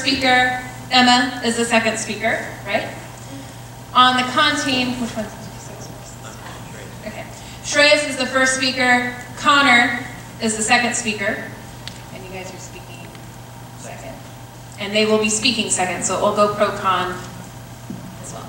speaker. Emma is the second speaker, right? On the con team, which one did you say was first? Okay. Shreyas is the first speaker. Connor is the second speaker. And you guys are speaking second. And they will be speaking second, so it will go pro-con as well.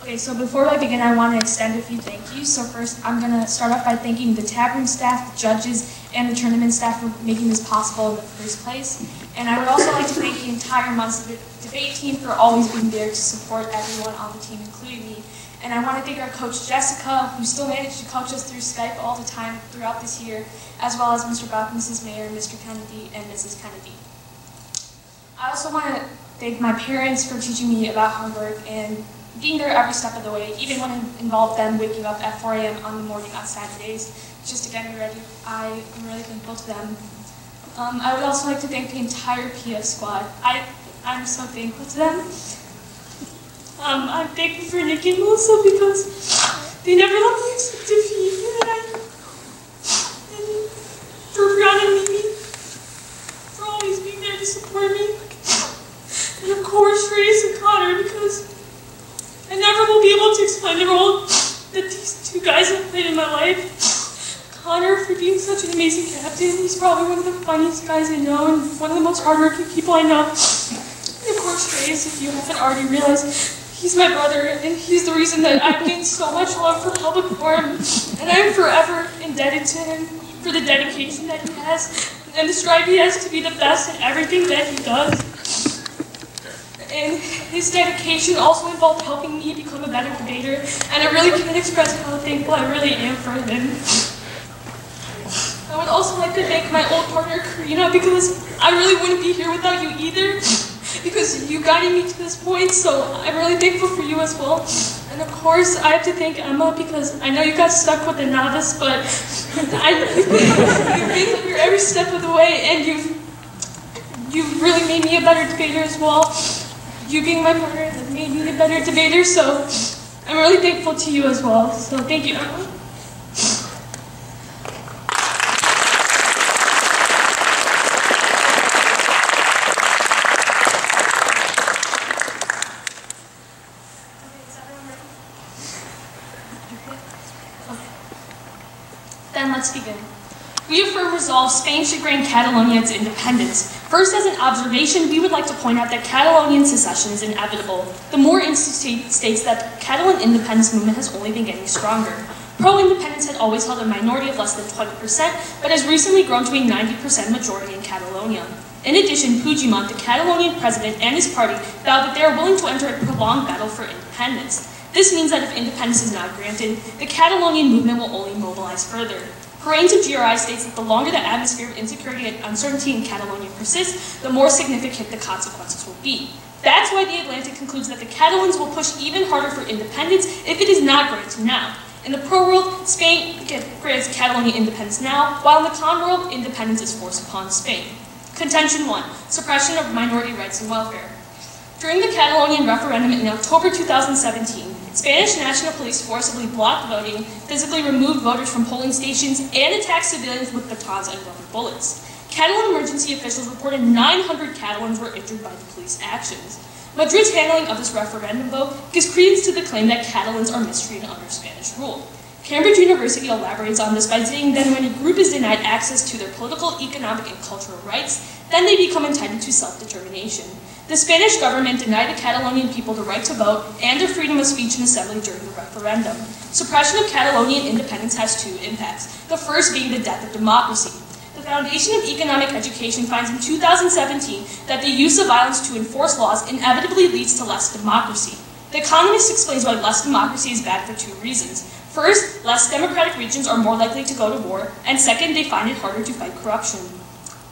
Okay, so before I begin, I want to extend a few thank yous. So first, I'm going to start off by thanking the tap room staff, the judges, and the tournament staff for making this possible in the first place. And I would also like to thank the entire Munster debate team for always being there to support everyone on the team, including me. And I want to thank our coach, Jessica, who still managed to coach us through Skype all the time throughout this year, as well as Mr. Buck, Mrs. Meyer, Mr. Kennedy, and Mrs. Kennedy. I also want to thank my parents for teaching me about hard work and being there every step of the way, even when it involved them waking up at 4 a.m. on the morning on Saturdays, just to get me ready. I am really thankful to them. I would also like to thank the entire PF squad. I'm so thankful to them. I'm thankful for Nick and Melissa because they never let me accept defeat, and for Brianna and Mimi for always being there to support me. And of course, Shreyas and Connor, because I never will be able to explain the role that these two guys have played in my life. Connor for being such an amazing captain. He's probably one of the funniest guys I know and one of the most hardworking people I know. And of course, Shreyas, if you haven't already realized, he's my brother, and he's the reason that I've gained so much love for public forum, and I am forever indebted to him for the dedication that he has and the strive he has to be the best in everything that he does. And his dedication also involved helping me become a better debater, and I really can't express how thankful I really am for him. I would also like to thank my old partner, Karina, because I really wouldn't be here without you either, because you guided me to this point, so I'm really thankful for you as well. And of course, I have to thank Emma, because I know you got stuck with the novice, but you've been here every step of the way, and you've really made me a better debater as well. You being my partner has made me a better debater, so I'm really thankful to you as well. So thank you, Emma. Then let's begin. We affirm resolve Spain should grant Catalonia its independence. First, as an observation, we would like to point out that Catalonian secession is inevitable. The more instant states that the Catalan independence movement has only been getting stronger. Pro-independence had always held a minority of less than 20%, but has recently grown to a 90% majority in Catalonia. In addition, Puigdemont, the Catalonian president, and his party vowed that they are willing to enter a prolonged battle for independence. This means that if independence is not granted, the Catalonian movement will only mobilize further. Paraines of GRI states that the longer the atmosphere of insecurity and uncertainty in Catalonia persists, the more significant the consequences will be. That's why the Atlantic concludes that the Catalans will push even harder for independence if it is not granted now. In the pro-world, Spain grants Catalonia independence now, while in the con world, independence is forced upon Spain. Contention 1. Suppression of minority rights and welfare. During the Catalonian referendum in October 2017, Spanish National Police forcibly blocked voting, physically removed voters from polling stations, and attacked civilians with batons and rubber bullets. Catalan emergency officials reported 900 Catalans were injured by the police actions. Madrid's handling of this referendum vote gives credence to the claim that Catalans are mistreated under Spanish rule. Cambridge University elaborates on this by saying that when a group is denied access to their political, economic, and cultural rights, then they become entitled to self-determination. The Spanish government denied the Catalonian people the right to vote and their freedom of speech and assembly during the referendum. Suppression of Catalonian independence has two impacts, the first being the death of democracy. The Foundation of Economic Education finds in 2017 that the use of violence to enforce laws inevitably leads to less democracy. The Economist explains why less democracy is bad for two reasons. First, less democratic regions are more likely to go to war, and second, they find it harder to fight corruption.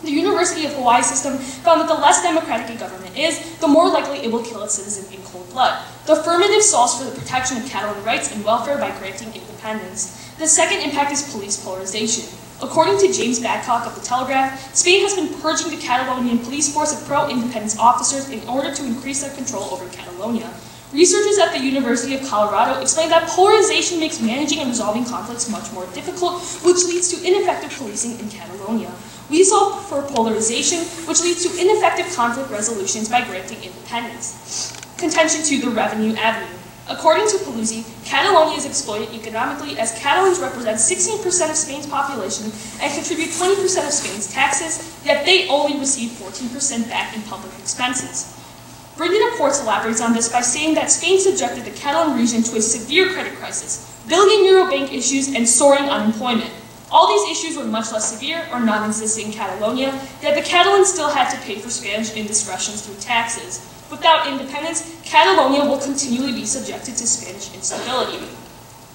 The University of Hawaii system found that the less democratic a government is, the more likely it will kill its citizens in cold blood. The affirmative solves for the protection of Catalan rights and welfare by granting independence. The second impact is police polarization. According to James Badcock of The Telegraph, Spain has been purging the Catalonian police force of pro-independence officers in order to increase their control over Catalonia. Researchers at the University of Colorado explain that polarization makes managing and resolving conflicts much more difficult, which leads to ineffective policing in Catalonia. We solve for polarization, which leads to ineffective conflict resolutions by granting independence. Contention to the revenue avenue. According to Paluzzi, Catalonia is exploited economically as Catalans represent 16% of Spain's population and contribute 20% of Spain's taxes, yet they only receive 14% back in public expenses. Brendan Ports elaborates on this by saying that Spain subjected the Catalan region to a severe credit crisis, billion-euro bank issues, and soaring unemployment. All these issues were much less severe or non-existent in Catalonia, yet the Catalans still had to pay for Spanish indiscretions through taxes. Without independence, Catalonia will continually be subjected to Spanish instability.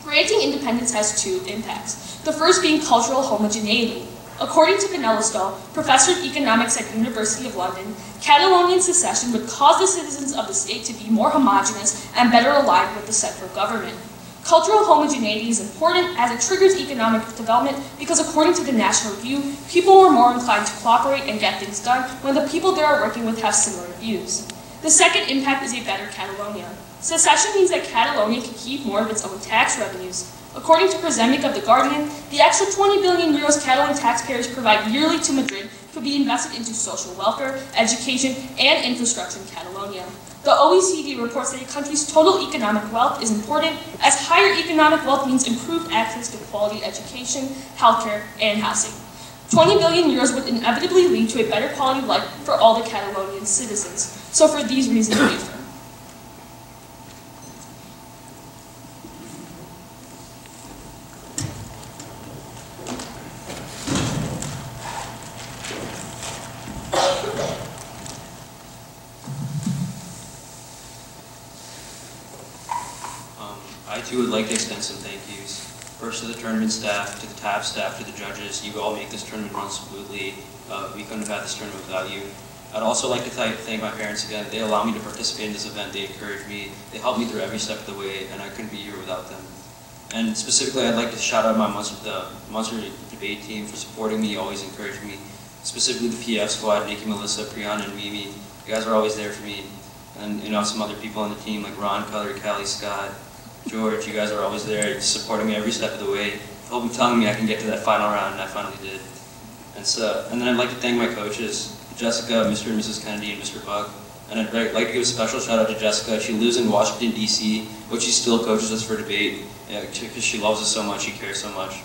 Granting independence has two impacts, the first being cultural homogeneity. According to Penella Stahl, professor of economics at University of London, Catalonian secession would cause the citizens of the state to be more homogeneous and better aligned with the central government. Cultural homogeneity is important as it triggers economic development because according to the National Review, people were more inclined to cooperate and get things done when the people they are working with have similar views. The second impact is a better Catalonia. Secession means that Catalonia can keep more of its own tax revenues. According to Przemyk of The Guardian, the extra 20 billion euros Catalan taxpayers provide yearly to Madrid could be invested into social welfare, education, and infrastructure in Catalonia. The OECD reports that a country's total economic wealth is important, as higher economic wealth means improved access to quality education, healthcare, and housing. 20 billion euros would inevitably lead to a better quality of life for all the Catalonian citizens. So for these reasons, we affirm. I too would like to extend some thank yous. First to the tournament staff, to the TAP staff, to the judges. You all make this tournament run smoothly. We couldn't have had this tournament without you. I'd also like to thank my parents again. They allow me to participate in this event. They encourage me. They help me through every step of the way, and I couldn't be here without them. And specifically, I'd like to shout out my Munster debate team for supporting me, always encouraging me. Specifically the PF squad, Nikki, Melissa, Priyana, and Mimi. You guys are always there for me. And some other people on the team like Ron, Color, Callie, Scott, George. You guys are always there supporting me every step of the way, telling me I can get to that final round, and I finally did. And then I'd like to thank my coaches, Jessica, Mr. and Mrs. Kennedy, and Mr. Buck. And I'd like to give a special shout out to Jessica. She lives in Washington, D.C., but she still coaches us for debate because she loves us so much, she cares so much.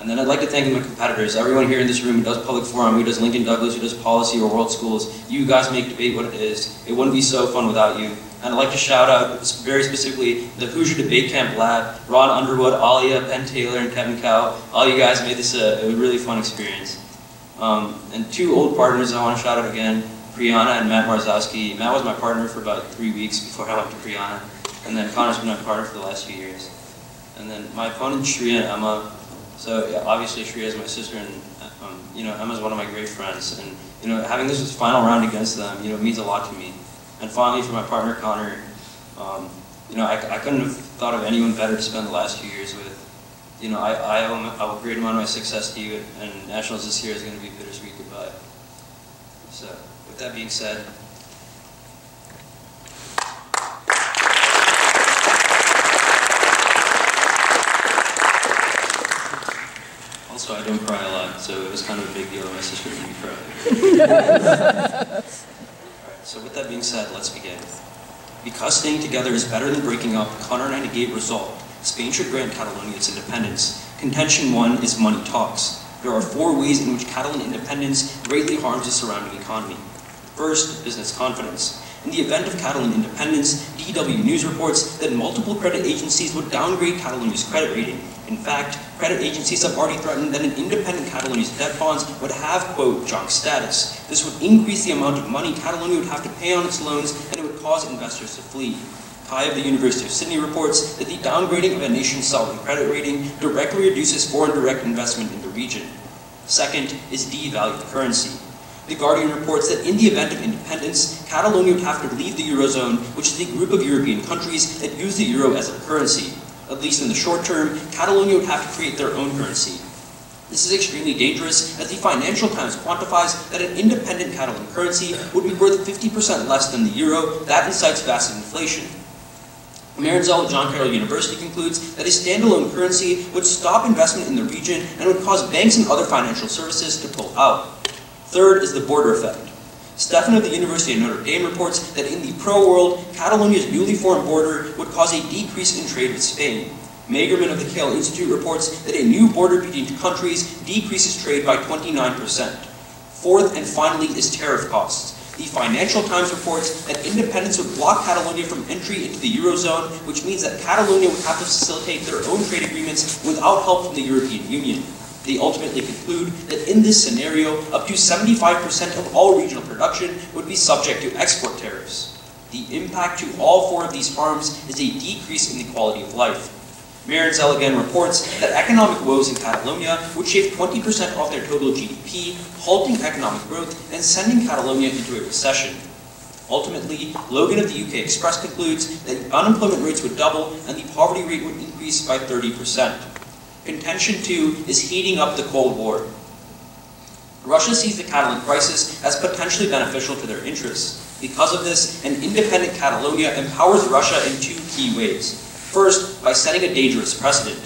And then I'd like to thank my competitors, everyone here in this room who does Public Forum, who does Lincoln Douglas, who does policy or World Schools. You guys make debate what it is. It wouldn't be so fun without you. And I'd like to shout out very specifically the Hoosier Debate Camp Lab, Ron Underwood, Alia, Ben Taylor, and Kevin Cow. All you guys made this a really fun experience. And two old partners I want to shout out again, Priyana and Matt Marzowski. Matt was my partner for about 3 weeks before I went to Priyana. And then Connor's been my partner for the last few years. And then my opponent, Shriya and Emma. So yeah, obviously Shriya is my sister, and Emma's one of my great friends. And having this final round against them, means a lot to me. And finally, for my partner Connor, I couldn't have thought of anyone better to spend the last few years with. I owe a great amount of my success to you, and Nationals this year is going to be a bittersweet goodbye. So, with that being said, also I don't cry a lot, so it was kind of a big deal that my sister made me cry. So with that being said, let's begin. Because staying together is better than breaking up, Connor 98 resolved. Spain should grant Catalonia its independence. Contention 1 is money talks. There are 4 ways in which Catalan independence greatly harms the surrounding economy. First, business confidence. In the event of Catalan independence, DW News reports that multiple credit agencies would downgrade Catalonia's credit rating. In fact, credit agencies have already threatened that an independent Catalonia's debt bonds would have, quote, junk status. This would increase the amount of money Catalonia would have to pay on its loans, and it would cause investors to flee. Kai of the University of Sydney reports that the downgrading of a nation's sovereign credit rating directly reduces foreign direct investment in the region. Second is devalued currency. The Guardian reports that in the event of independence, Catalonia would have to leave the Eurozone, which is a group of European countries that use the euro as their currency. At least in the short term, Catalonia would have to create their own currency. This is extremely dangerous, as the Financial Times quantifies that an independent Catalan currency would be worth 50% less than the euro. That incites massive inflation. Meyer at John Carroll University concludes that a standalone currency would stop investment in the region and would cause banks and other financial services to pull out. Third is the border effect. Stefan of the University of Notre Dame reports that in the pro-world, Catalonia's newly formed border would cause a decrease in trade with Spain. Magerman of the Kale Institute reports that a new border between two countries decreases trade by 29%. Fourth and finally is tariff costs. The Financial Times reports that independence would block Catalonia from entry into the Eurozone, which means that Catalonia would have to facilitate their own trade agreements without help from the European Union. They ultimately conclude that in this scenario, up to 75% of all regional production would be subject to export tariffs. The impact to all four of these harms is a decrease in the quality of life. Meyer again reports that economic woes in Catalonia would shave 20% off their total GDP, halting economic growth and sending Catalonia into a recession. Ultimately, Logan of the UK Express concludes that unemployment rates would double and the poverty rate would increase by 30%. Contention 2 is heating up the Cold War. Russia sees the Catalan crisis as potentially beneficial to their interests. Because of this, an independent Catalonia empowers Russia in two key ways. First, by setting a dangerous precedent.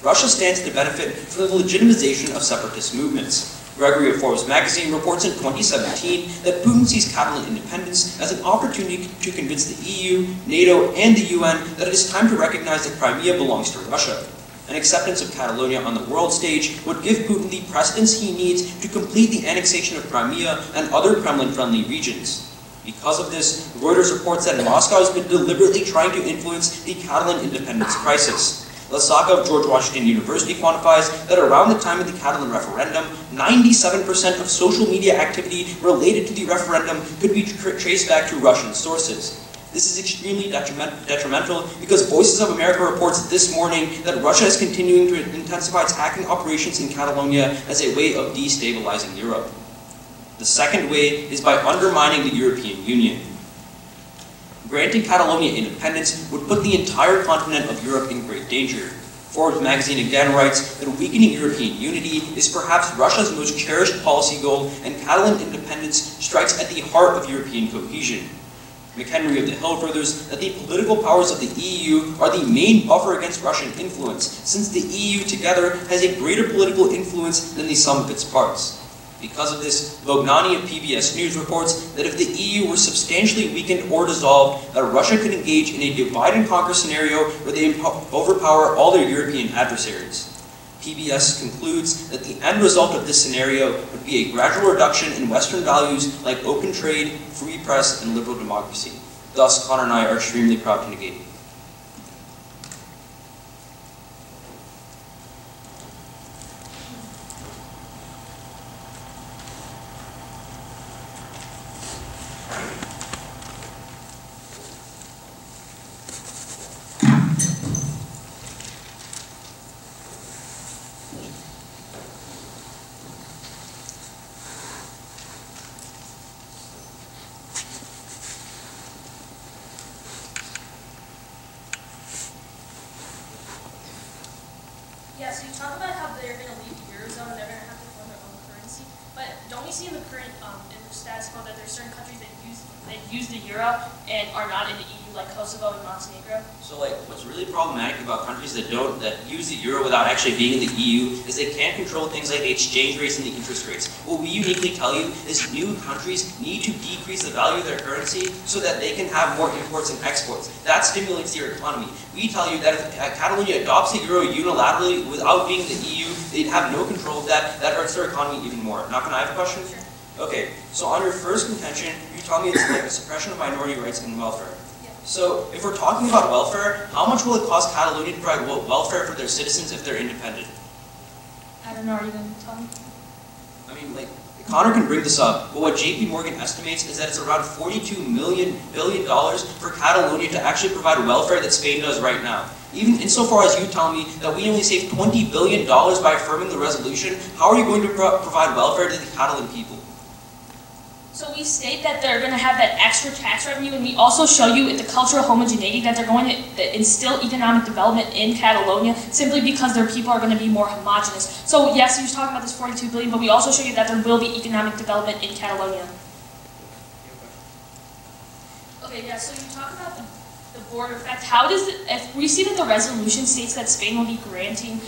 Russia stands to benefit from the legitimization of separatist movements. Gregory of Forbes magazine reports in 2017 that Putin sees Catalan independence as an opportunity to convince the EU, NATO, and the UN that it is time to recognize that Crimea belongs to Russia. An acceptance of Catalonia on the world stage would give Putin the precedence he needs to complete the annexation of Crimea and other Kremlin-friendly regions. Because of this, Reuters reports that Moscow has been deliberately trying to influence the Catalan independence crisis. Assoc of George Washington University quantifies that around the time of the Catalan referendum, 97% of social media activity related to the referendum could be traced back to Russian sources. This is extremely detrimental because Voices of America reports this morning that Russia is continuing to intensify its hacking operations in Catalonia as a way of destabilizing Europe. The second way is by undermining the European Union. Granting Catalonia independence would put the entire continent of Europe in great danger. Forbes magazine again writes that weakening European unity is perhaps Russia's most cherished policy goal, and Catalan independence strikes at the heart of European cohesion. McHenry of the Hill furthers that the political powers of the EU are the main buffer against Russian influence, since the EU together has a greater political influence than the sum of its parts. Because of this, Bognani of PBS News reports that if the EU were substantially weakened or dissolved, that Russia could engage in a divide and conquer scenario where they overpower all their European adversaries. PBS concludes that the end result of this scenario would be a gradual reduction in Western values like open trade, free press, and liberal democracy. Thus, Connor and I are extremely proud to negate. Yeah, so you talk about how they're going to leave the Eurozone and they're going to have to form their own currency, but don't we see in the current in the status quo that there's certain countries that use the euro and are not in the EU, like Kosovo and Montenegro? So, what's really problematic about countries that use the euro without actually being in the EU is they can't control things like the exchange rates and the interest rates. What we uniquely tell you is new countries need to decrease the value of their currency so that they can have more imports and exports. That stimulates their economy. We tell you that if Catalonia adopts the euro unilaterally without being in the EU, they'd have no control of that. That hurts their economy even more. Now, can I have a question? Sure. Okay, so on your first contention, you tell me it's like a suppression of minority rights and welfare. Yeah. So, if we're talking about welfare, how much will it cost Catalonia to provide welfare for their citizens if they're independent? I don't know, are you going to tell me? I mean, Connor can bring this up, but what JP Morgan estimates is that it's around $42 billion for Catalonia to actually provide welfare that Spain does right now. Even insofar as you tell me that we only saved $20 billion by affirming the resolution, how are you going to provide welfare to the Catalan people? So we state that they're going to have that extra tax revenue, and we also show you in the cultural homogeneity that they're going to instill economic development in Catalonia simply because their people are going to be more homogenous. So yes, you're talking about this $42 billion, but we also show you that there will be economic development in Catalonia. Okay, yeah, so you talk about the border effect, how does it, if we see that the resolution states that Spain will be granting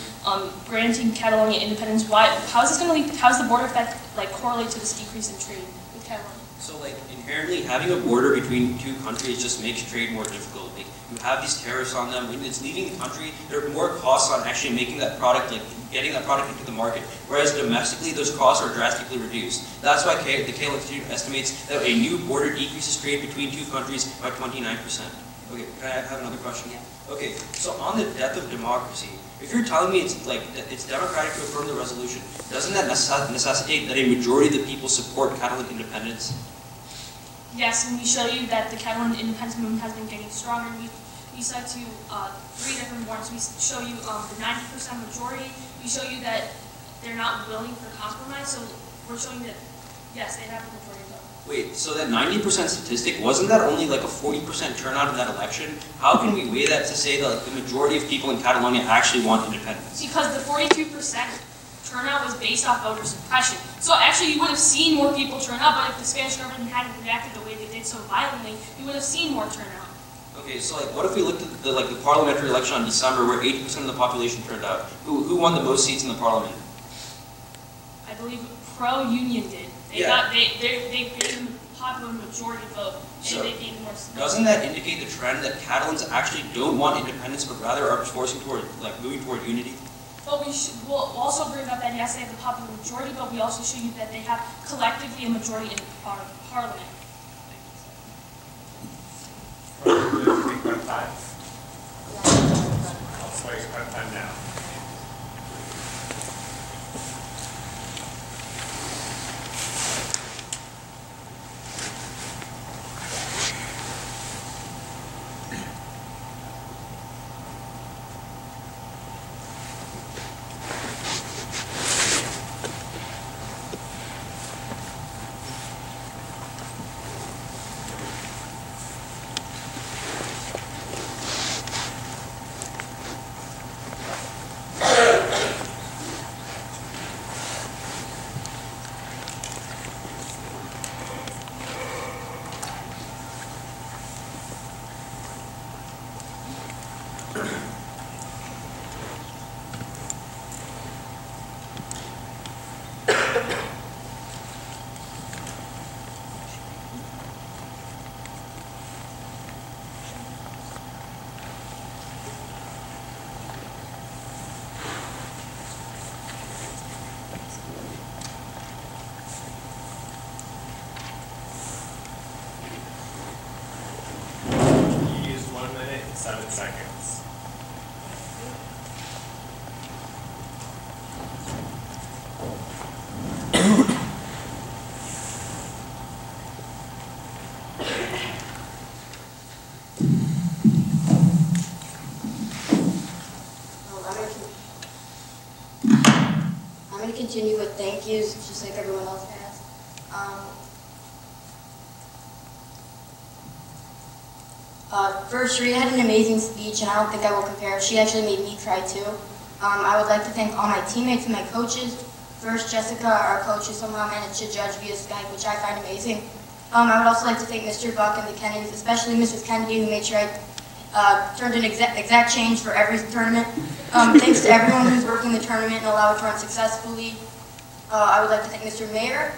Catalonia independence, how's the border effect like correlate to this decrease in trade with Catalonia? So like inherently having a border between two countries just makes trade more difficult. Like you have these tariffs on them. When it's leaving the country, there are more costs on actually making that product, like getting that product into the market. Whereas domestically, those costs are drastically reduced. That's why the Cahill Institute estimates that a new border decreases trade between two countries by 29%. Okay, can I have another question? Yeah. Okay, so on the death of democracy, if you're telling me it's like it's democratic to affirm the resolution, doesn't that necessitate that a majority of the people support Catalan independence? Yes, and we show you that the Catalan independence movement has been getting stronger. We cite to 3 different warrants. We show you the 90% majority. We show you that they're not willing for compromise. So we're showing that yes, they have the majority vote. Wait, so that 90% statistic, wasn't that only like a 40% turnout in that election? How can we weigh that to say that like, the majority of people in Catalonia actually want independence? Because the 42% turnout was based off voter suppression. So actually you would have seen more people turn out, but if the Spanish government hadn't reacted the way they did so violently, you would have seen more turnout. Okay, so like what if we looked at the parliamentary election on December where 80% of the population turned out? Who won the most seats in the parliament? I believe pro-union did. They gave them a popular majority vote, and so they gained more seats. Doesn't that indicate the trend that Catalans actually don't want independence, but rather are forcing toward, like, moving toward unity? But we'll also bring up that yes, they have the popular majority, but we also show you that they have collectively a majority in parliament. Time. I'll start your time now. You used 1 minute and 7 seconds. I'm going to continue with thank yous, just like everyone else has. First, Shriya had an amazing speech, and I don't think I will compare. She actually made me cry too. I would like to thank all my teammates and my coaches. First, Jessica, our coach, who somehow managed to judge via Skype, which I find amazing. I would also like to thank Mr. Buck and the Kennedys, especially Mrs. Kennedy, who made sure I turned an exact change for every tournament. Thanks to everyone who's working the tournament and allowed it to run successfully. I would like to thank Mr. Meyer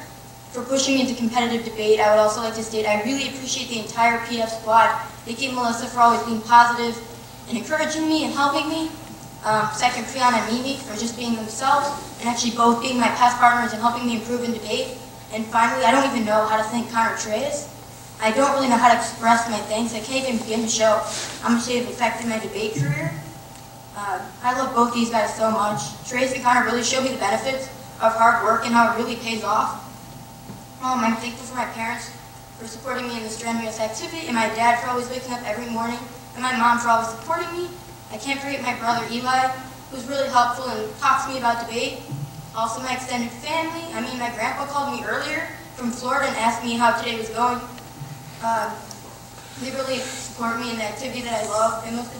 for pushing me into competitive debate. I would also like to state I really appreciate the entire PF squad. Thank you, Melissa, for always being positive and encouraging me and helping me. Second, Priyan and Mimi for just being themselves and actually both being my past partners and helping me improve in debate. And finally, I don't even know how to thank Connor Shreyas. I don't really know how to express my thanks. I can't even begin to show how much they've affected my debate career. I love both these guys so much. Shreyas and Connor really showed me the benefits of hard work and how it really pays off. I'm thankful for my parents for supporting me in this strenuous activity, and my dad for always waking up every morning, and my mom for always supporting me. I can't forget my brother Eli, who's really helpful and talks to me about debate. Also my extended family. My grandpa called me earlier from Florida and asked me how today was going. They really support me in the activity that I love, and most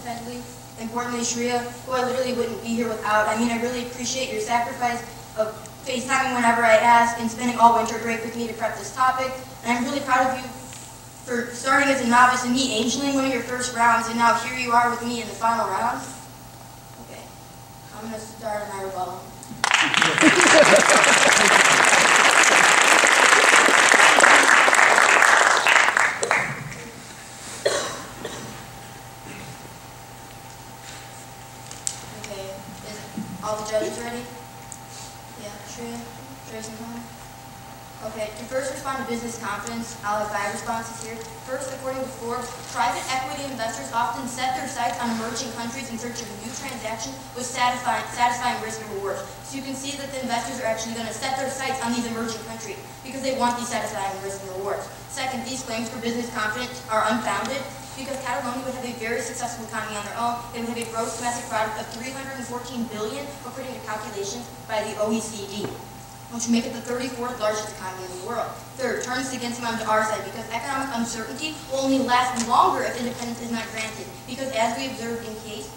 importantly, Shriya, who I literally wouldn't be here without. I really appreciate your sacrifice of FaceTiming whenever I ask and spending all winter break with me to prep this topic. And I'm really proud of you for starting as a novice and me angeling one of your first rounds, and now here you are with me in the final round. Okay, I'm going to start my rebuttal. Okay, is all the judges ready? Yeah, Shriya? Shriya's in home? Okay, to first respond to business confidence, I'll have 5 responses here. First, according to Forbes, private equity investors often set their sights on emerging countries in search of a new transaction with satisfying risk and reward. So you can see that the investors are actually going to set their sights on these emerging countries because they want these satisfying risk and rewards. Second, these claims for business confidence are unfounded because Catalonia would have a very successful economy on their own. They would have a gross domestic product of $314 billion, according to calculations by the OECD, which would make it the 34th largest economy in the world. Third, turn this against them onto our side because economic uncertainty will only last longer if independence is not granted. Because as we observed in case,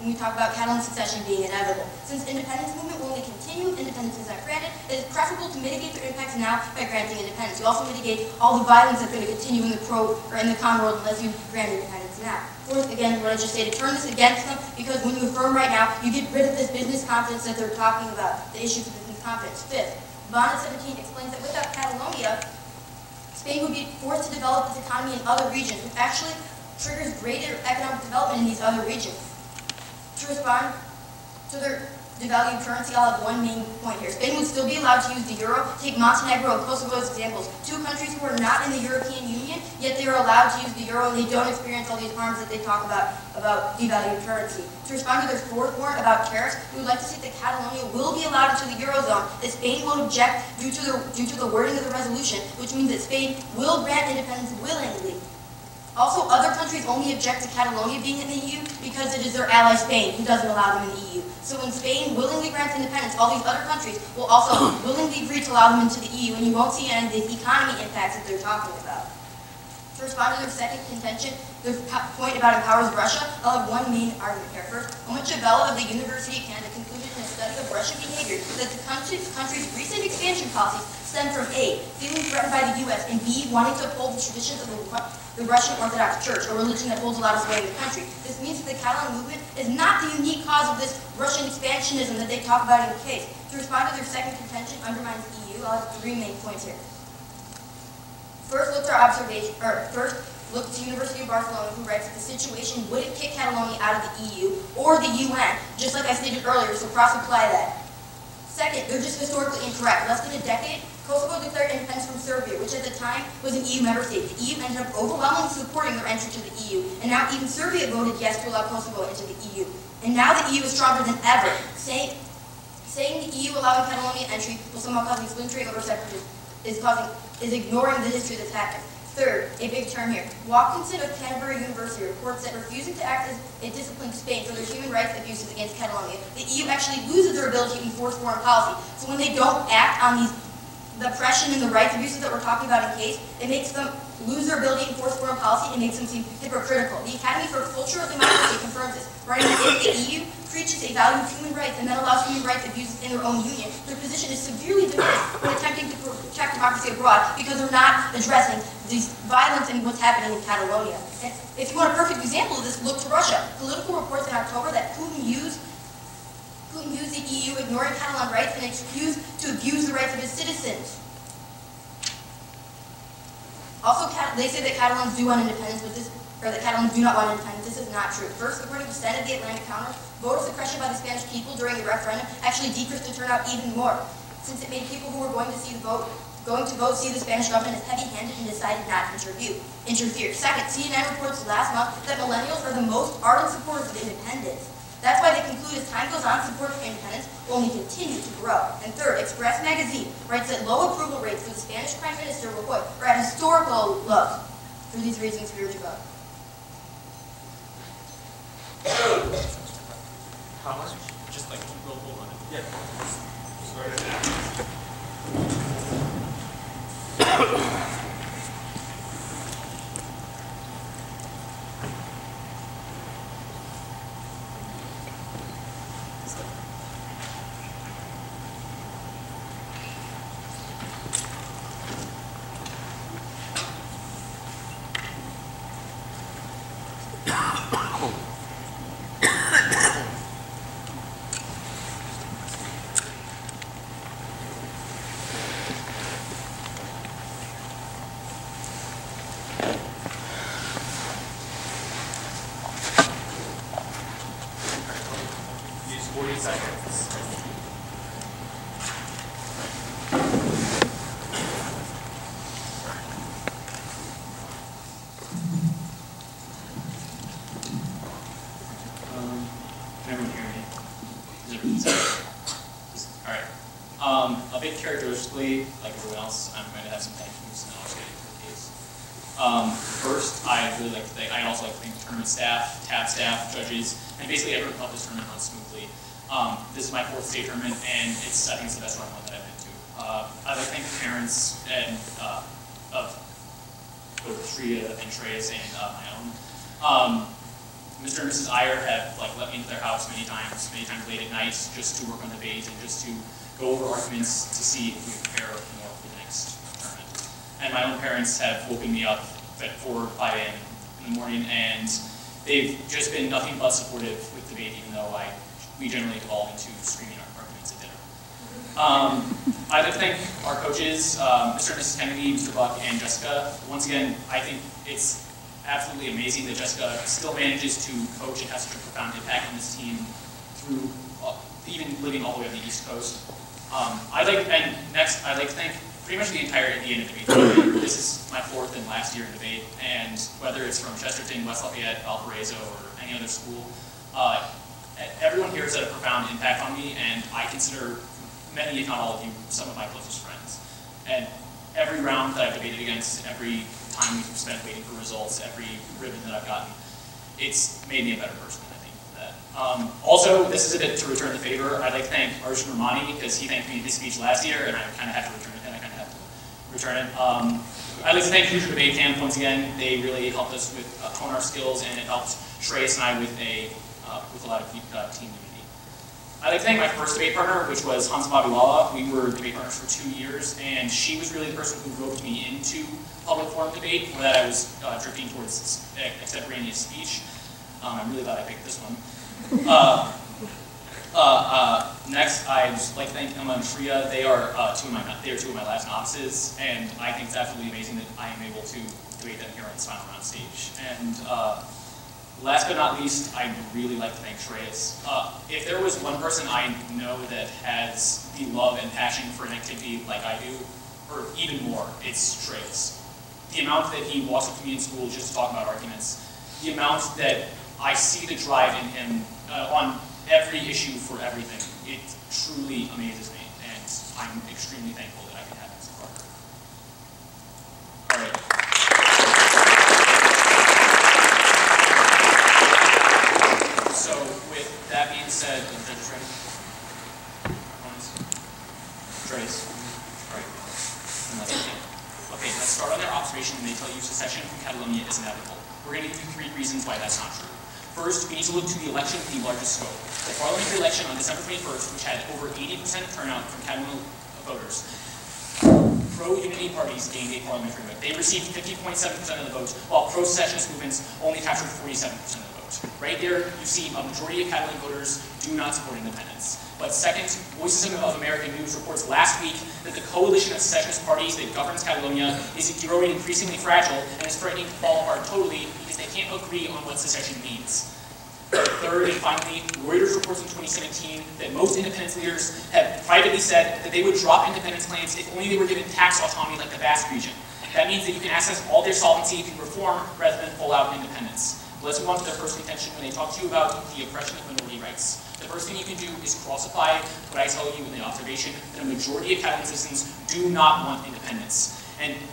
when we talk about Catalan succession being inevitable, since independence movement will only continue, independence is not granted, it is preferable to mitigate their impacts now by granting independence. You also mitigate all the violence that's going to continue in the con world unless you grant independence now. Fourth, again, what I just stated, turn this against them because when you affirm right now, you get rid of this business confidence that they're talking about, the issue for business confidence. Fifth, Bonnet 17 explains that without Catalonia, Spain would be forced to develop its economy in other regions, which actually triggers greater economic development in these other regions. To respond to their devalued currency, I'll have one main point here. Spain would still be allowed to use the euro. Take Montenegro and Kosovo as examples. 2 countries who are not in the European Union, yet they are allowed to use the euro and they don't experience all these harms that they talk about devalued currency. To respond to their fourth point about tariffs, we would like to see that Catalonia will be allowed into the eurozone, that Spain will object due to the wording of the resolution, which means that Spain will grant independence willingly. Also, other countries only object to Catalonia being in the EU because it is their ally Spain who doesn't allow them in the EU. So when Spain willingly grants independence, all these other countries will also willingly agree to allow them into the EU, and you won't see any of the economy impacts that they're talking about. To respond to their second contention, their point about empowers Russia, I'll have one main argument here. First, Owen Chavella of the University of Canada concluded in a study of Russian behavior that the country's recent expansion policies stem from A, feeling threatened by the U.S., and B, wanting to uphold the traditions of the Russian Orthodox Church, a religion that holds a lot of sway in the country. This means that the Catalan movement is not the unique cause of this Russian expansionism that they talk about in the case. To respond to their second contention undermines the EU, I'll have 3 main points here. First, look to University of Barcelona, who writes that the situation wouldn't kick Catalonia out of the EU or the UN, just like I stated earlier, so cross-apply that. Second, they're just historically incorrect. Less than a decade, Kosovo declared independence from Serbia, which at the time was an EU member state. The EU ended up overwhelmingly supporting their entry to the EU, and now even Serbia voted yes to allow Kosovo into the EU. And now the EU is stronger than ever. Saying the EU allowing Catalonia entry will somehow cause splinterings over separatism is ignoring the history that's happened. Third, a big term here. Watkinson of Canterbury University reports that refusing to act as a disciplined Spain for their human rights abuses against Catalonia, the EU actually loses their ability to enforce foreign policy. So when they don't act on the oppression and the rights abuses that we're talking about in case, it makes them lose their ability to enforce foreign policy and makes them seem hypocritical. The Academy for Cultural Democracy confirms this, writing that if the EU preaches a value of human rights and then allows human rights abuses in their own union, their position is severely diminished when attempting to protect democracy abroad because they're not addressing these violence and what's happening in Catalonia. And if you want a perfect example of this, look to Russia. Political reports in October that Putin used the EU ignoring Catalan rights and excuse to abuse the rights of his citizens. Also, they say that Catalans do want independence, that Catalans do not want independence. This is not true. First, according to Senate of the Atlantic Counter, voter suppression by the Spanish people during the referendum actually decreased the turnout even more, since it made people who were going to vote see the Spanish government as heavy-handed and decided not to interfere. Second, CNN reports last month that millennials are the most ardent supporters of independence. That's why they conclude as time goes on, support for independence will only continue to grow. And third, Express magazine writes that low approval rates for the Spanish Prime Minister are at historical lows. For these reasons, we urge a vote. How much? Just like roll on it. Yeah. Start it now. 40 seconds. Can everyone hear me? All right. A bit characteristically, like everyone else, I'm going to have some thank yous and I'll just get into the case. First, I'd also like to thank the tournament staff, tab staff, judges, and basically everyone who helped this tournament run smoothly. This is my 4th state tournament, and I think it's the best run one that I've been to. I'd like to thank the parents and of both Shriya and Shreyas and my own. Mr. and Mrs. Iyer have let me into their house many times late at night, just to work on debate and just to go over arguments to see if we can prepare more for the next tournament. And my own parents have woken me up at 4 or 5 a.m. in the morning, and they've just been nothing but supportive with debate, even though we generally devolve into screaming arguments at dinner. I'd like to thank our coaches, Mr. and Mrs. Kennedy, Mr. Buck, and Jessica. Once again, I think it's absolutely amazing that Jessica still manages to coach and has such a profound impact on this team through even living all the way on the East Coast. Next, I'd like to thank pretty much the entire Indiana debate team. This is my 4th and last year in debate, and whether it's from Chesterton, West Lafayette, Valparaiso, or any other school, everyone here has had a profound impact on me, and I consider many, if not all of you, some of my closest friends. And every round that I've debated against, every time we've spent waiting for results, every ribbon that I've gotten, it's made me a better person, I think, for that. Also, this is a bit to return the favor. I'd like to thank Arjun Ramani, because he thanked me in his speech last year, and I kind of have to return it, I'd like to thank Hoosier Debate Camp once again. They really helped us with hone our skills, and it helped Shreyas and I with a lot of team unity. I'd like to thank my first debate partner, which was Hans Babiwala. We were debate partners for 2 years, and she was really the person who roped me into public forum debate, where that I was drifting towards extemporaneous speech. I'm really glad I picked this one. Next, I'd like to thank Emma and Shriya. They are two of my last novices, and I think it's absolutely amazing that I am able to debate them here on this final round stage. And last but not least, I'd really like to thank Shreyas. If there was one person I know that has the love and passion for an activity like I do, or even more, it's Shreyas. The amount that he walks up to me in school just to talk about arguments, the amount that I see the drive in him on every issue for everything, it truly amazes me, and I'm extremely thankful that I can have him as a partner. All right. So with that being said, the judges ready? Trace. All right. Okay, let's start on their observation when they tell you secession from Catalonia is inevitable. We're going to give you 3 reasons why that's not true. First, we need to look to the election with the largest scope. The parliamentary election on December 21st, which had over 80% turnout from Catalan voters, pro-unity parties gained a parliamentary vote. They received 50.7% of the vote, while pro-secessionist movements only captured 47% of the vote. Right there, you see a majority of Catalan voters do not support independence. But second, Voices of American News reports last week that the coalition of secessionist parties that governs Catalonia is growing increasingly fragile and is threatening to fall apart totally because they can't agree on what secession means. Third, and finally, Reuters reports in 2017 that most independence leaders have privately said that they would drop independence claims if only they were given tax autonomy like the Basque region. That means that you can access all their sovereignty through reform rather than full-out independence. Let's move on to their first contention when they talk to you about the oppression of minority rights. The first thing you can do is crossify what I tell you in the observation that a majority of Catalan citizens do not want independence.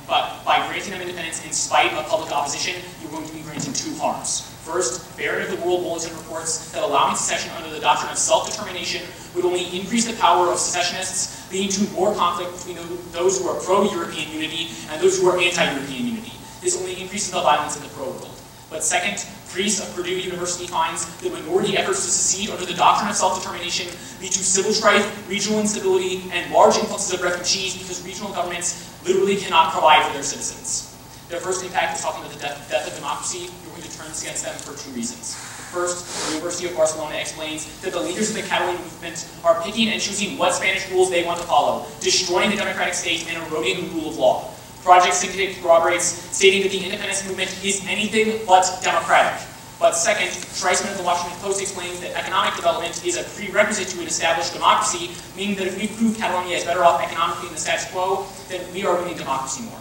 But by granting them independence in spite of public opposition, you're going to be granting 2 harms. First, Barron of the World Bulletin reports that allowing secession under the doctrine of self-determination would only increase the power of secessionists, leading to more conflict between those who are pro-European unity and those who are anti-European unity. This only increases the violence in the pro-world. But second, Priest of Purdue University finds that minority efforts to secede under the doctrine of self-determination lead to civil strife, regional instability, and large influxes of refugees because regional governments literally cannot provide for their citizens. Their first impact is talking about the death of democracy. You're going to turn this against them for 2 reasons. First, the University of Barcelona explains that the leaders of the Catalan movement are picking and choosing what Spanish rules they want to follow, destroying the democratic state and eroding the rule of law. Project Syndicate corroborates, stating that the independence movement is anything but democratic. But second, Shreysman of the Washington Post explains that economic development is a prerequisite to an established democracy, meaning that if we prove Catalonia is better off economically than the status quo, then we are winning democracy more.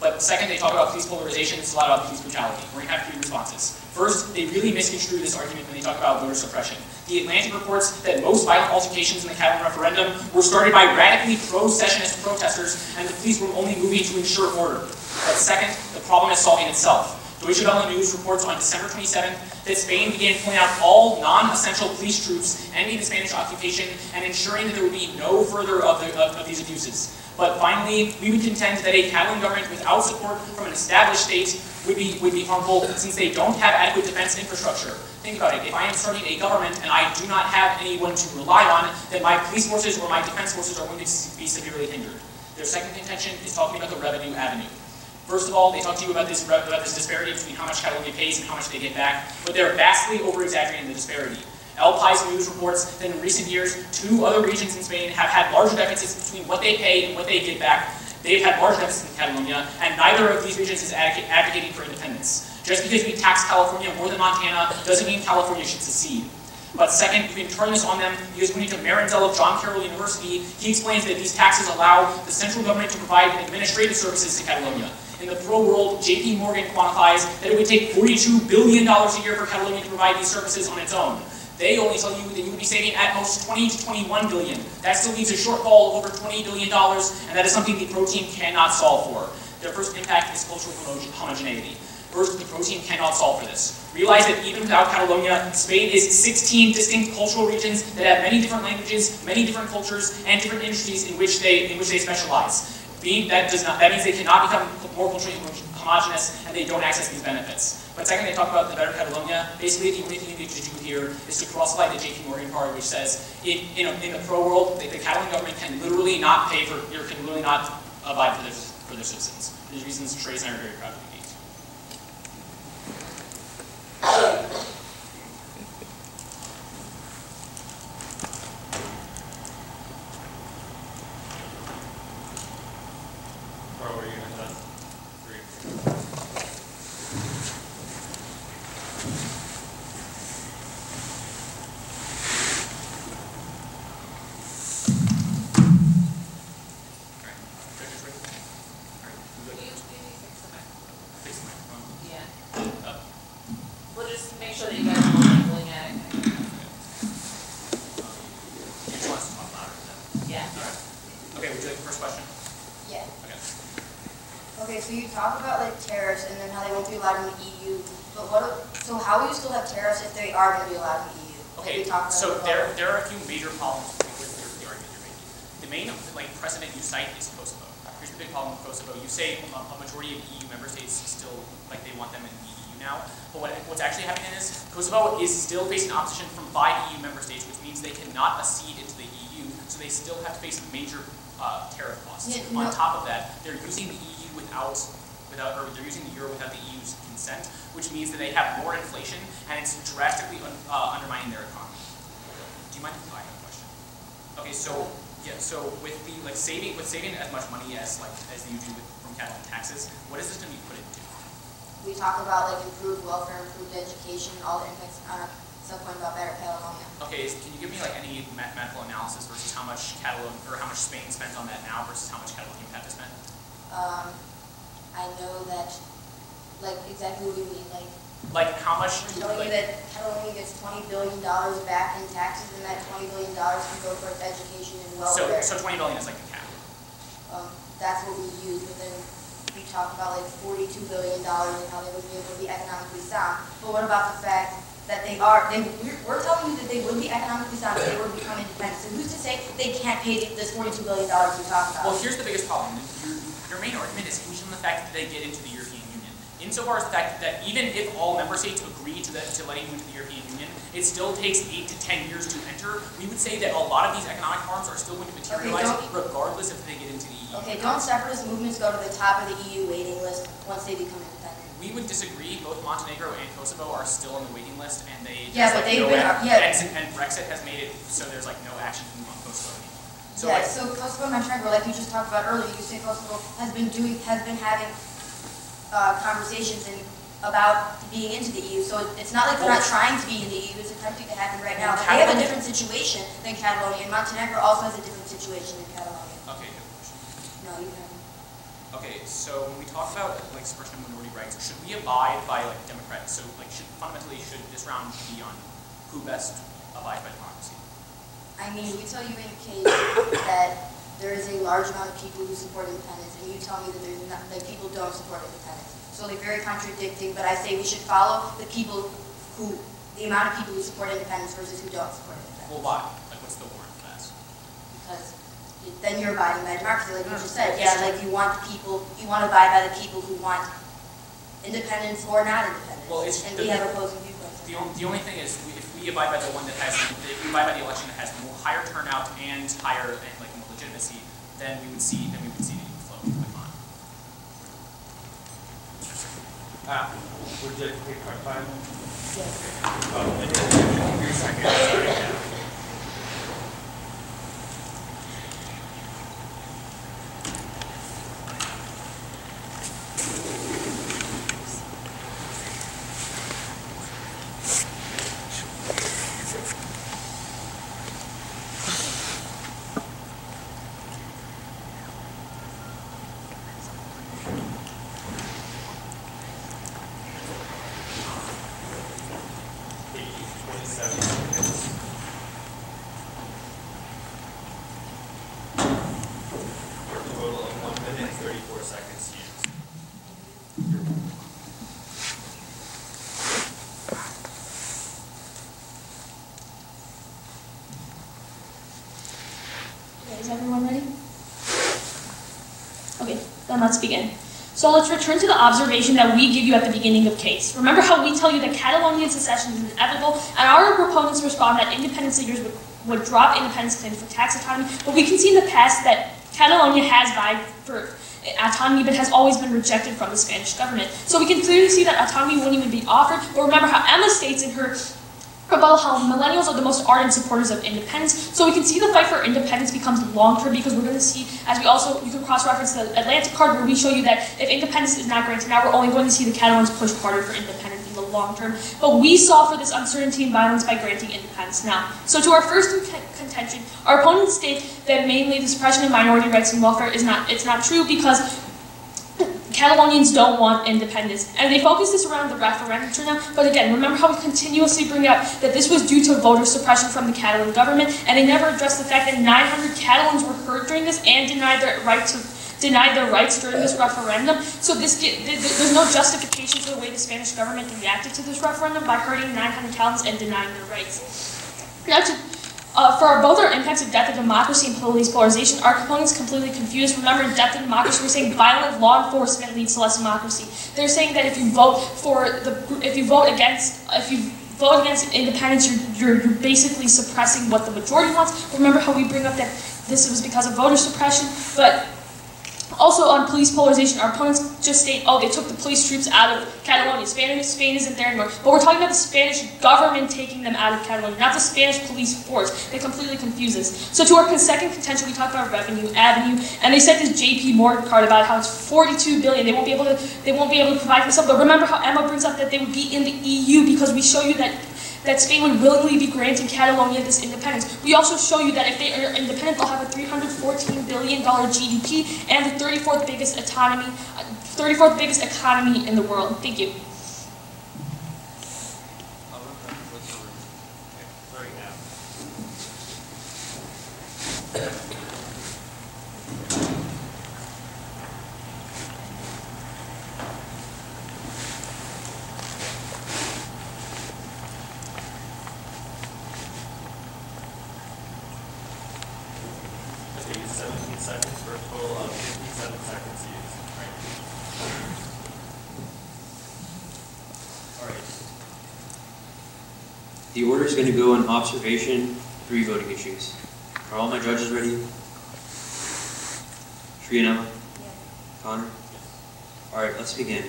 But second, they talk about police polarization. This is a lot about police brutality. We're going to have three responses. First, they really misconstrue this argument when they talk about voter suppression. The Atlantic reports that most violent altercations in the Catalan referendum were started by radically pro-secessionist protesters, and the police were only moving to ensure order. But second, the problem is solving itself. Deutsche Welle News reports on December 27th that Spain began pulling out all non-essential police troops, ending the Spanish occupation, and ensuring that there would be no further of these abuses. But finally, we would contend that a Catalan government without support from an established state would be harmful, since they don't have adequate defense infrastructure. Think about it. If I am starting a government and I do not have anyone to rely on, then my police forces or my defense forces are going to be severely hindered. Their second contention is talking about the revenue avenue. First of all, they talk to you about this disparity between how much Catalonia pays and how much they get back, but they're vastly over-exaggerating the disparity. El País News reports that in recent years, 2 other regions in Spain have had larger deficits between what they pay and what they get back. They've had large deficits in Catalonia, and neither of these regions is advocating for independence. Just because we tax California more than Montana doesn't mean California should secede. But second, we can turn this on them because when you to Maranzell of John Carroll University, he explains that these taxes allow the central government to provide administrative services to Catalonia. In the pro world, JP Morgan quantifies that it would take $42 billion a year for Catalonia to provide these services on its own. They only tell you that you would be saving at most 20 to 21 billion. That still leaves a shortfall of over $20 billion, and that is something the Pro Team cannot solve for. Their first impact is cultural homogeneity. First, the Pro Team cannot solve for this. Realize that even without Catalonia, Spain is 16 distinct cultural regions that have many different languages, many different cultures, and different industries in which they specialize. That means they cannot become more culturally homogeneous, and they don't access these benefits. But second, they talk about the better Catalonia. Basically, the only thing you need to do here is to cross-slide the JP Morgan part, which says, in the pro world, the Catalan government can literally not pay for, or can literally not abide for their citizens. For these reasons, Shreyas and I are very proud to be engaged. So you talk about like tariffs and then how they won't be allowed in the EU, but so how will you still have tariffs if they are going to be allowed in the EU? Okay, so there are a few major problems with the argument you're making. The main precedent you cite is Kosovo. Here's the big problem with Kosovo. You say a majority of EU member states still they want them in the EU now, but what's actually happening is Kosovo is still facing opposition from 5 EU member states, which means they cannot accede into the EU, so they still have to face major tariff costs. Yeah, On top of that, they're using the EU or they're using the euro without the EU's consent, which means that they have more inflation, and it's drastically undermining their economy. Do you mind if I have a question? Okay, so with the saving as much money as you do from Catalan taxes, what is this going to be put into? We talk about improved welfare, improved education, all the impacts on some point about better Catalonia. Okay, can you give me any mathematical analysis versus how much how much Spain spent on that now versus how much Catalonia would have to spend? I know that, exactly what you mean, how much? I'm telling you that Catalonia gets $20 billion back in taxes, and that $20 billion can go towards education and welfare. So $20 billion is the cap? That's what we use, but then we talk about $42 billion and how they would be able to be economically sound. But what about the fact that we're telling you that they would be economically sound if they were to become independent. So who's to say they can't pay this $42 billion we talk about? Well, here's the biggest problem. Your main argument is hinged on the fact that they get into the European Union. Insofar as the fact that even if all member states agree to letting you into the European Union, it still takes 8 to 10 years to enter. We would say that a lot of these economic harms are still going to materialize regardless if they get into the EU. Okay, don't separatist movements go to the top of the EU waiting list once they become independent? We would disagree. Both Montenegro and Kosovo are still on the waiting list, and they and Brexit has made it so there's no action on Kosovo anymore. So so Kosovo and Montenegro, like you just talked about earlier, you say Kosovo has been having conversations and about being into the EU. So it's not like they're not trying to be in the EU. It's attempting to happen right now. But they have a different situation than Catalonia. And Montenegro also has a different situation than Catalonia. Okay, good question. No, you haven't. Okay, so when we talk about like suppression of minority rights, should we abide by like democratic? So like should this round be on who best abides by democracy? I mean, we tell you in your case that there is a large amount of people who support independence, and you tell me that there's not, like people don't support independence. So they're very contradicting, but I say we should follow the amount of people who support independence versus who don't support independence. Well, why? Like, what's the warrant for that? Because then you're abiding by democracy, like you just said. Yeah, like you want to abide by the people who want independence or not independence. Well, and we have opposing viewpoints. The only thing is, if we abide by the one that has, if we abide by the election that has more higher turnout and higher and like more legitimacy, then we would see the flow like on. Would you like to take part time? Yes. Is everyone ready? Okay, then let's begin. So let's return to the observation that we give you at the beginning of case. Remember how we tell you that Catalonian secession is inevitable, and our proponents respond that independence seekers would drop independence claims for tax autonomy, but we can see in the past that Catalonia has vied for autonomy, but has always been rejected from the Spanish government. So we can clearly see that autonomy wouldn't even be offered, but remember how Emma states in her about how millennials are the most ardent supporters of independence. So we can see the fight for independence becomes long-term, because we're going to see, you can cross-reference the Atlantic card where we show you that if independence is not granted now, we're only going to see the Catalans push harder for independence in the long term. But we solve for this uncertainty and violence by granting independence now. So to our first contention, our opponents state that mainly the suppression of minority rights and welfare is not true, because Catalonians don't want independence, and they focus this around the referendum turnout. But again, remember how we continuously bring up that this was due to voter suppression from the Catalan government, and they never addressed the fact that 900 Catalans were heard during this and denied their rights during this referendum. So there's no justification for the way the Spanish government reacted to this referendum by hurting 900 Catalans and denying their rights. Now, for both our impacts of death of democracy and police polarization, our opponents completely confused. Remember, in death of democracy, we're saying violent law enforcement leads to less democracy. They're saying that if you vote against independence, you're basically suppressing what the majority wants. Remember how we bring up that this was because of voter suppression, but also on police polarization, our opponents just state, oh, they took the police troops out of Catalonia. Spain isn't there anymore. But we're talking about the Spanish government taking them out of Catalonia, not the Spanish police force. They completely confuse us. So to our second contention, we talk about revenue, avenue, and they said this JP Morgan card about how it's 42 billion. They won't be able to provide for themselves. But remember how Emma brings up that they would be in the EU, because we show you that Spain would willingly be granting Catalonia this independence. We also show you that if they are independent, they'll have a $314 billion GDP and the 34th biggest economy in the world. Thank you. The order is going to go on observation, 3 voting issues. Are all my judges ready? Shriya and Emma? Yeah. Connor? Yes. All right, let's begin.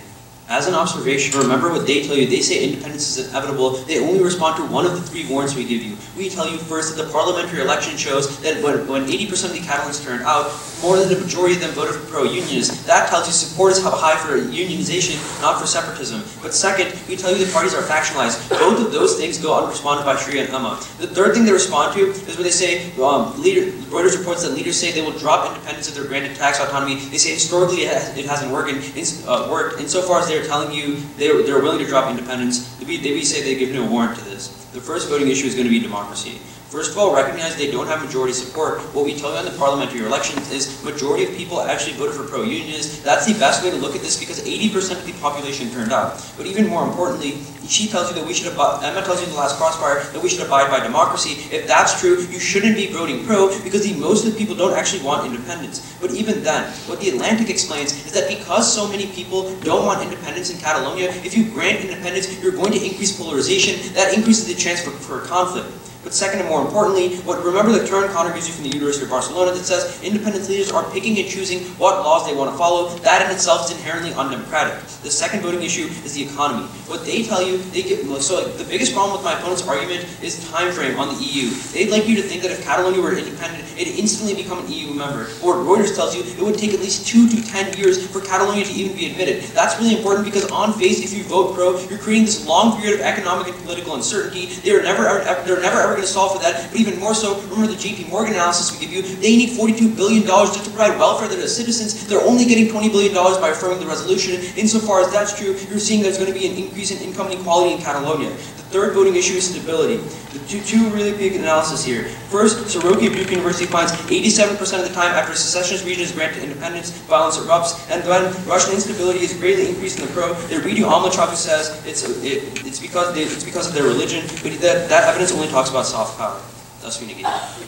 As an observation, remember what they tell you. They say independence is inevitable. They only respond to one of the 3 warrants we give you. We tell you first that the parliamentary election shows that when 80% of the Catalans turned out, more than the majority of them voted for pro-unionist. That tells you support is high for unionization, not for separatism. But second, we tell you the parties are factionalized. Both of those things go unresponded by Shriya and Emma. The third thing they respond to is when they say, Reuters reports that leaders say they will drop independence if they're granted tax autonomy. They say historically it hasn't worked. Insofar as they're telling you they're willing to drop independence, they say they give no warrant to this. The first voting issue is going to be democracy. First of all, recognize they don't have majority support. What we tell you on the parliamentary elections is majority of people actually voted for pro-unionists. That's the best way to look at this because 80% of the population turned out. But even more importantly, she tells you that we should Emma tells you in the last crossfire that we should abide by democracy. If that's true, you shouldn't be voting pro because most of the people don't actually want independence. But even then, what the Atlantic explains is that because so many people don't want independence in Catalonia, if you grant independence, you're going to increase polarization. That increases the chance for conflict. But second and more importantly, remember the term Connor gives you from the University of Barcelona that says independence leaders are picking and choosing what laws they want to follow. That in itself is inherently undemocratic. The second voting issue is the economy. What they tell you, the biggest problem with my opponent's argument is time frame on the EU. They'd like you to think that if Catalonia were independent, it'd instantly become an EU member. Or what Reuters tells you, it would take at least 2 to 10 years for Catalonia to even be admitted. That's really important because on face, if you vote pro, you're creating this long period of economic and political uncertainty. They're never ever going to solve for that, but even more so, remember the JP Morgan analysis we give you, they need $42 billion just to provide welfare to their citizens. They're only getting $20 billion by affirming the resolution. Insofar as that's true, you're seeing there's going to be an increase in income inequality in Catalonia. The third voting issue is stability. The two really big analysis here. First, Soroki of Duke University finds 87% of the time after a secessionist region is granted independence, violence erupts, and when Russian instability is greatly increased in the pro, they read you Almachov who says it's because of their religion, but that evidence only talks about soft power. Thus we negate it.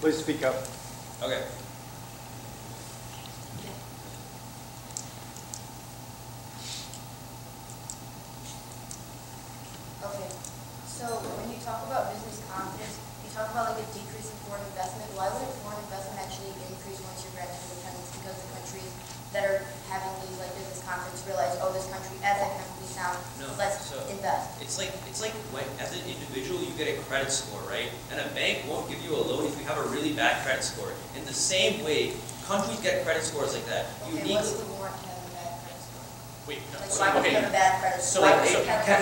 Please speak up. Okay. Okay. So when you talk about business confidence, you talk about like a decrease in foreign investment. Why would foreign investment actually increase once you're granted independence? Because the countries that are having these like business confidence realize, oh, this country as economically sound, let's invest. It's like when, as an individual, you get a credit score, right? And a bank won't give you a loan if you have a really bad credit score. In the same way, countries get credit scores like that. Okay, what's the warrant to have a bad credit score? Wait, no. Like, why would you have a bad credit score?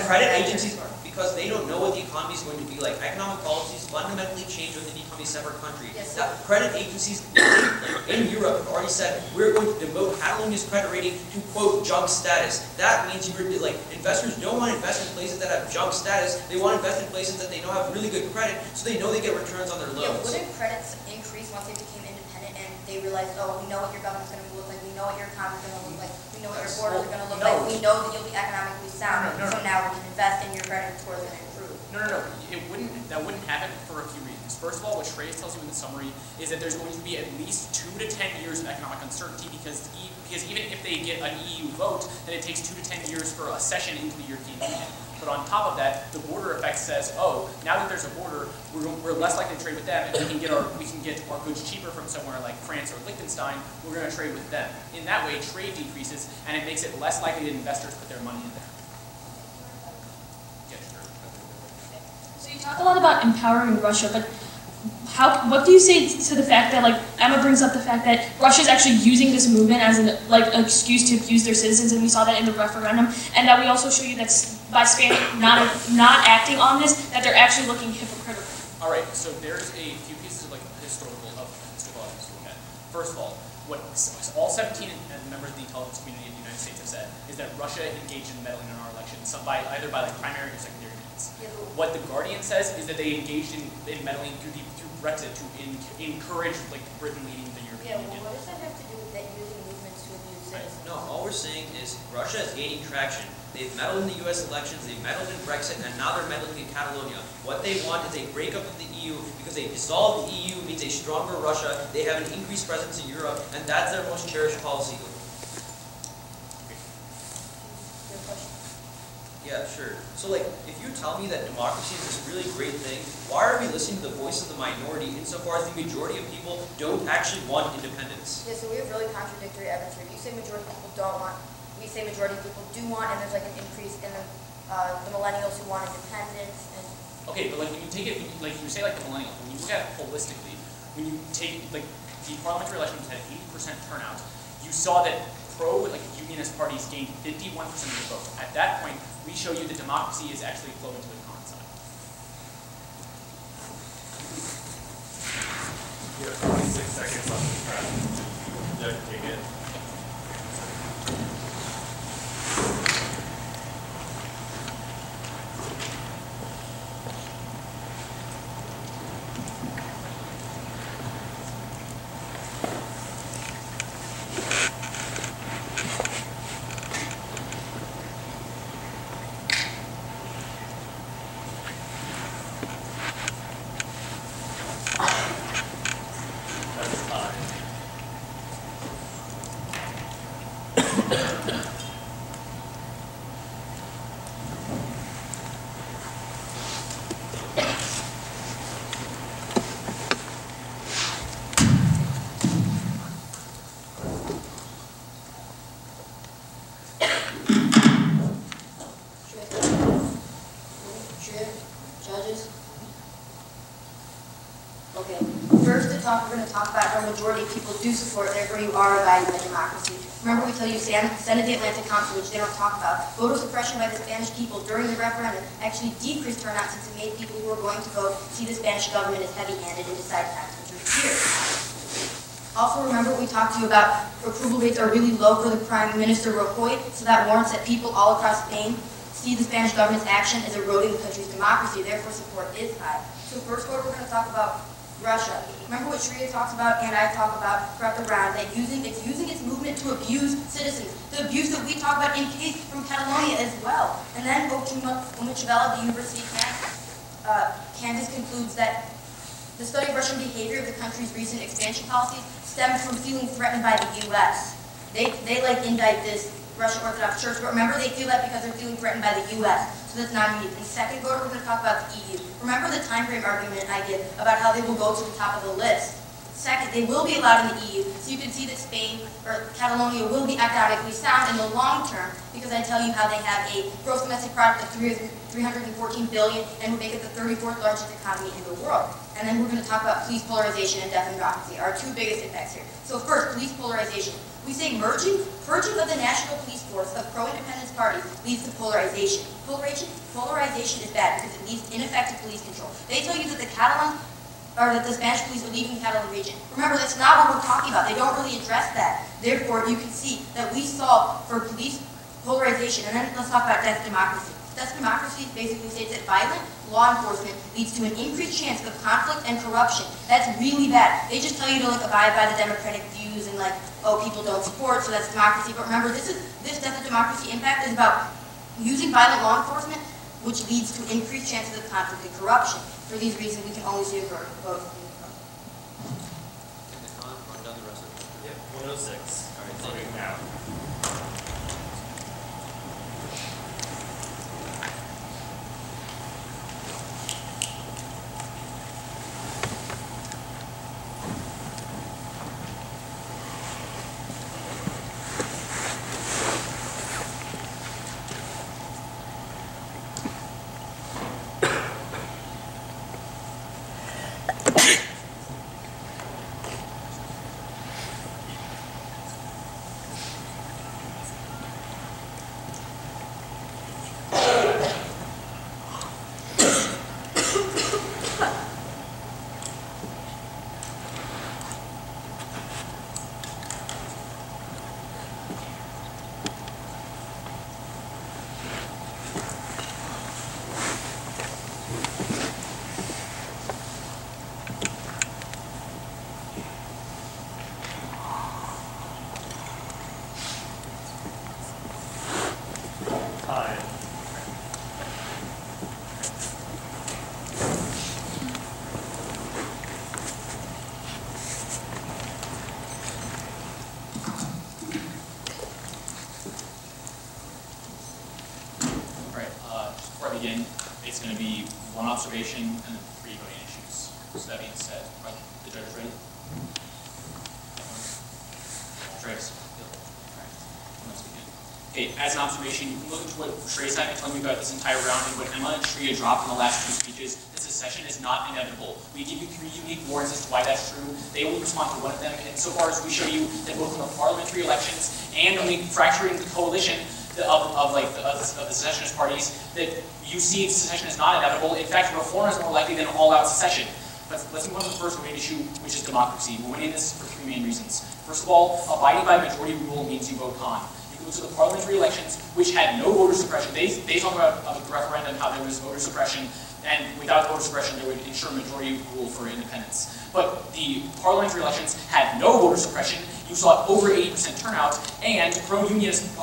Credit agencies, because they don't know what the economy is going to be like. Economic policies fundamentally change when they become a separate country. Yes, Credit agencies in Europe have already said, we're going to demote Catalonia's credit rating to, quote, junk status. That means investors don't want to invest in places that have junk status. They want to invest in places that they know have really good credit, so they know they get returns on their loans. Yeah, wouldn't credits increase once they became independent and they realized, oh, we know what your government's going to look like, we know what your economy's going to look like, we know what your borders are going to look like, we know that you'll be economically sound, so now we can invest in your credit score is going to improve. No. That wouldn't happen for a few reasons. First of all, what Shreyas tells you in the summary is that there's going to be at least 2 to 10 years of economic uncertainty because even if they get an EU vote, then it takes 2 to 10 years for a session into the European Union. But on top of that, the border effect says, oh, now that there's a border, we're less likely to trade with them, and we can get our goods cheaper from somewhere like France or Liechtenstein. We're going to trade with them. In that way, trade decreases, and it makes it less likely that investors put their money in there. So you talk a lot about empowering Russia, but what do you say to the fact that, like, Emma brings up the fact that Russia's actually using this movement as an excuse to abuse their citizens, and we saw that in the referendum, and that we also show you that by Spain not acting on this, that they're actually looking hypocritical. All right, so there's a few pieces of historical evidence to look at. First of all, what all 17 members of the intelligence community in the United States have said is that Russia engaged in meddling in our elections, either by primary or secondary means. Yeah, what The Guardian says is that they engaged in meddling through Brexit to encourage Britain leading the European Union. What does that have to do with that using movements to abuse citizens? No, all we're saying is Russia is gaining traction. They've meddled in the US elections, they've meddled in Brexit, and now they're meddling in Catalonia. What they want is a breakup of the EU because they dissolve the EU means a stronger Russia, they have an increased presence in Europe, and that's their most cherished policy. Yeah, sure. So like, if you tell me that democracy is this really great thing, why are we listening to the voice of the minority insofar as the majority of people don't actually want independence? Yeah, so we have really contradictory evidence here. You say majority of people don't want, we say majority of people do want, and there's like an increase in the millennials who want independence. And okay, but like when you take it, like you say like the millennials, when you look at it holistically, when you take like the parliamentary elections had 80% turnout, you saw that like unionist parties gained 51% of the vote. At that point, we show you that democracy is actually flowing to the con side. You have 26 seconds left to press. Jeff, take it. we're going to talk about how a majority of people do support, therefore you are abiding by democracy. Remember, we tell you Senate of the Atlantic Council, which they don't talk about. Voter suppression by the Spanish people during the referendum actually decreased turnout since it made people who were going to vote see the Spanish government as heavy-handed and decide tax which was here. Also, remember what we talked to you about, approval rates are really low for the Prime Minister Rajoy, so that warrants that people all across Spain see the Spanish government's action as eroding the country's democracy, therefore support is high. So first, what we're going to talk about Russia. Remember what Shriya talks about and I talk about throughout the round, that it's using its movement to abuse citizens, the abuse that we talk about in case from Catalonia as well. And then Umichavela, the University of Kansas concludes that the study of Russian behavior of the country's recent expansion policies stems from feeling threatened by the U.S. They like indict this Russian Orthodox Church, but remember they feel that because they're feeling threatened by the U.S. So that's not unique. And second voter, we're going to talk about the EU. Remember the time frame argument I did about how they will go to the top of the list. Second, they will be allowed in the EU, so you can see that Spain or Catalonia will be economically sound in the long term, because I tell you how they have a gross domestic product of $314 billion and would make it the 34th largest economy in the world. And then we're going to talk about police polarization and death and democracy, our two biggest impacts here. So first, police polarization. We say purging of the national police force of pro-independence parties leads to polarization. Polarization is bad because it leads to ineffective police control. They tell you that the Spanish police are leaving the Catalan region. Remember, that's not what we're talking about. They don't really address that. Therefore, you can see that we solve for police polarization. And then let's talk about death democracy. Death democracy basically states that violent law enforcement leads to an increased chance of conflict and corruption. That's really bad. They just tell you to abide by the democratic views and oh, people don't support, so that's democracy. But remember, this death of democracy impact is about using violent law enforcement, which leads to increased chances of conflict and corruption. For these reasons, we can only see a vote. Yep, 106. All right, voting now. again, it's going to be one observation and 3 voting issues. So that being said, are the judges ready? Shreyas. Okay, as an observation, you can look into what Shreyas had been telling me about this entire round and what Emma and Shriya dropped in the last 2 speeches. This secession is not inevitable. We give you 3 unique warrants as to why that's true. They will respond to one of them, and so far as we show you that both in the parliamentary elections and on the fracturing the coalition of the secessionist parties, that you see secession is not inevitable. In fact, reform is more likely than all-out secession. Let's move on to the first main issue, which is democracy. We're winning this for 3 main reasons. First of all, abiding by majority rule means you vote con. To the parliamentary elections, which had no voter suppression. They talk about the referendum, how there was voter suppression, and without voter suppression, they would ensure majority rule for independence. But the parliamentary elections had no voter suppression. You saw over 80% turnout, and pro-unionist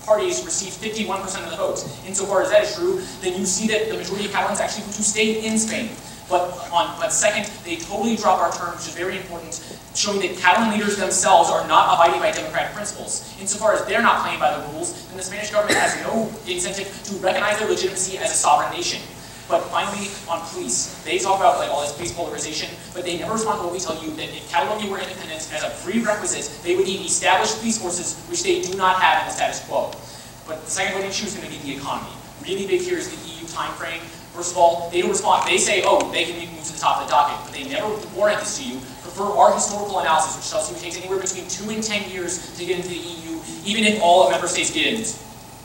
parties received 51% of the votes. Insofar as that is true, then you see that the majority of Catalans actually want to stay in Spain. But second, they totally drop our term, which is very important, showing that Catalan leaders themselves are not abiding by democratic principles. Insofar as they're not playing by the rules, then the Spanish government has no incentive to recognize their legitimacy as a sovereign nation. But finally, on police, they talk about all this police polarization, but they never respond to what we tell you, that if Catalonia were independent, as a prerequisite, they would need established police forces, which they do not have in the status quo. But the second voting issue is going to be the economy. Really big here is the EU time frame. First of all, they don't respond. They say, oh, they can move to the top of the docket, but they never warrant this to you. Prefer our historical analysis, which tells you it takes anywhere between 2 and 10 years to get into the EU, even if all member states get in.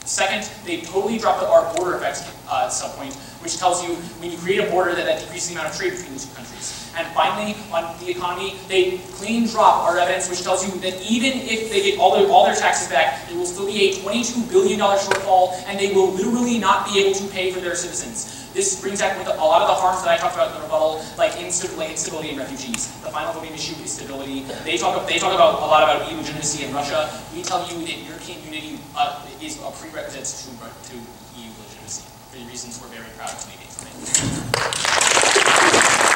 Second, they totally dropped our border effects subpoint, which tells you when you create a border that decreases the amount of trade between the 2 countries. And finally, on the economy, they clean drop our evidence, which tells you that even if they get all their taxes back, there will still be a $22 billion shortfall, and they will literally not be able to pay for their citizens. This brings back with a lot of the harms that I talked about in the rebuttal, like instability and refugees. The final voting issue is stability. They talk about a lot about EU legitimacy in Russia. We tell you that European unity is a prerequisite to EU legitimacy. For the reasons we're very proud to make it.